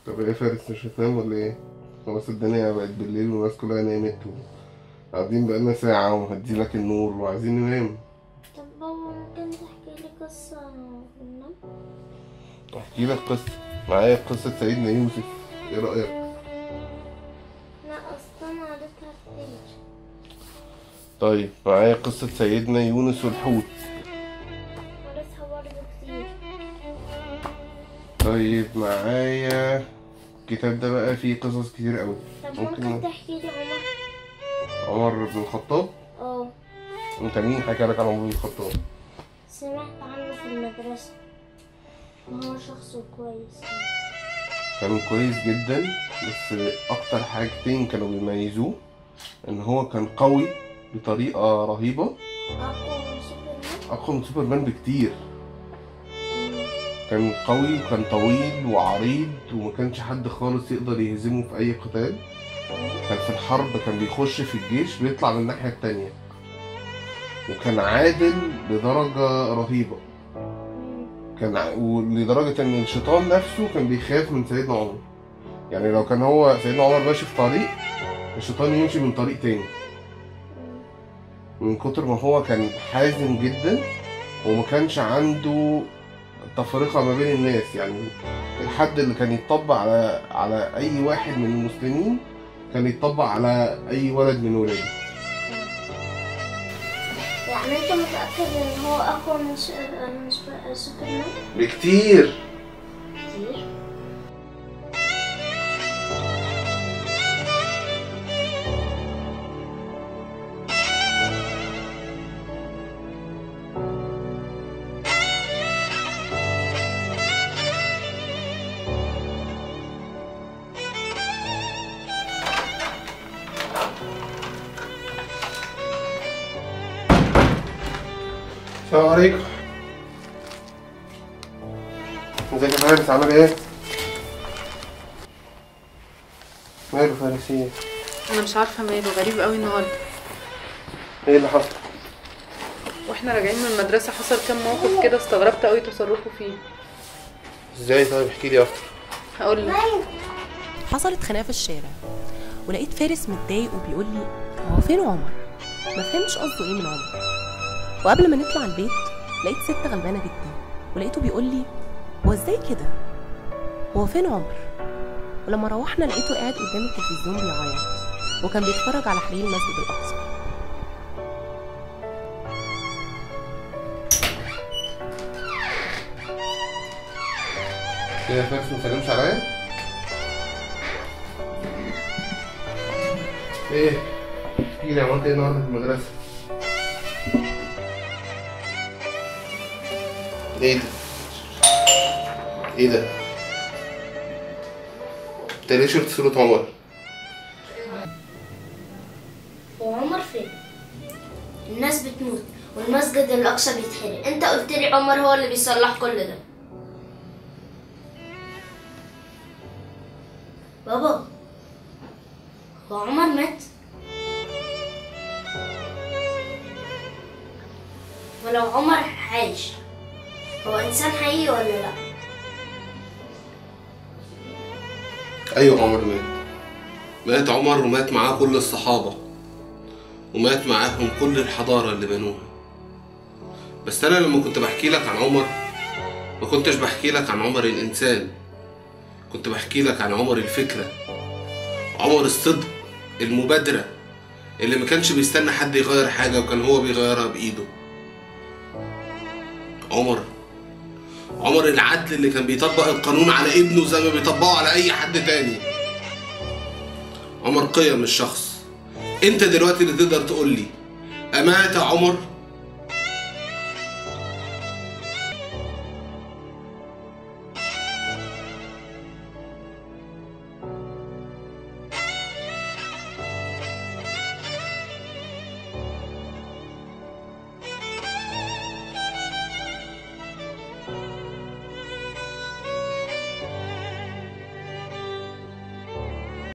طب ايه يا فارس، مش هتنام ولا ايه؟ خلاص الدنيا بقت بالليل والناس كلها نامت قاعدين بقالنا ساعة ومهديلك النور وعايزين ننام. طب بابا ممكن تحكي لي قصة وننام؟ احكي لك قصة. معايا قصة سيدنا يوسف، ايه رأيك؟ لا اصلا انا قريتها كتير. طيب معايا قصة سيدنا يونس والحوت. قريتها برضه كتير. طيب معايا الكتاب ده بقى فيه قصص كتير قوي. طب ممكن تحكي لي عمر بن الخطاب. اه انت مين حكى لك عن عمر بن الخطاب؟ سمعت عنه في المدرسة وهو شخص كويس. كان كويس جدا، بس اكتر حاجتين كانوا بيميزوه ان هو كان قوي بطريقة رهيبة، أقوى من سوبرمان. اقوى من سوبرمان بكتير. كان قوي وكان طويل وعريض وما كانش حد خالص يقدر يهزمه في اي قتال. كان في الحرب كان بيخش في الجيش بيطلع من الناحية التانية، وكان عادل بدرجة رهيبة. ولدرجة ان الشيطان نفسه كان بيخاف من سيدنا عمر. يعني لو كان هو سيدنا عمر ماشي في طريق، الشيطان يمشي من طريق تاني، من كتر ما هو كان حازم جدا وما كانش عنده تفرقة ما بين الناس. يعني الحد اللي كان يتطبق على أي واحد من المسلمين كان يتطبق على أي ولد من ولاده. يعني انت متأكد ان هو أقوى من سوبرمان؟ بكتير. كتير. السلام عليكم. ازيك يا فارس، عامل ايه؟ ماله فارس ايه؟ انا مش عارفه ماله، غريب قوي النهارده. ايه اللي حصل؟ واحنا راجعين من المدرسه حصل كام موقف كده استغربت قوي تصرفه فيه. ازاي؟ طيب احكي لي اكتر. هقول لك. حصلت خناقه في الشارع ولقيت فارس متضايق وبيقول لي هو فين عمر؟ ما فهمتش قصده ايه من عمر. وقبل ما نطلع البيت لقيت ست غلبانه جدا ولقيته بيقول لي هو ازاي كده؟ هو فين عمر؟ ولما روحنا لقيته قاعد قدام التلفزيون بيعيط وكان بيتفرج على حريق المسجد الاقصى. ايه يا فارس، ما تسلمش عليا؟ ايه؟ احكي لي عملت ايه النهارده في المدرسة؟ ايه ده؟ ايه ده؟ انت ليه شفت صورة عمر؟ وعمر فين؟ الناس بتموت والمسجد الأقصى بيتحرق، انت قلت لي عمر هو اللي بيصلح كل ده. بابا، هو عمر مات؟ ولو عمر عايش هو إنسان حقيقي ولا لأ؟ ايوه عمر مات. مات عمر ومات معاه كل الصحابة ومات معاهم كل الحضارة اللي بنوها. بس انا لما كنت بحكي لك عن عمر ما كنتش بحكي لك عن عمر الانسان، كنت بحكي لك عن عمر الفكرة، عمر الصدق، المبادرة اللي ما كانش بيستنى حد يغير حاجة وكان هو بيغيرها بإيده. عمر العدل اللي كان بيطبق القانون على ابنه زي ما بيطبقه على أي حد تاني. عمر قيم الشخص. انت دلوقتي اللي تقدر تقول لي أمات عمر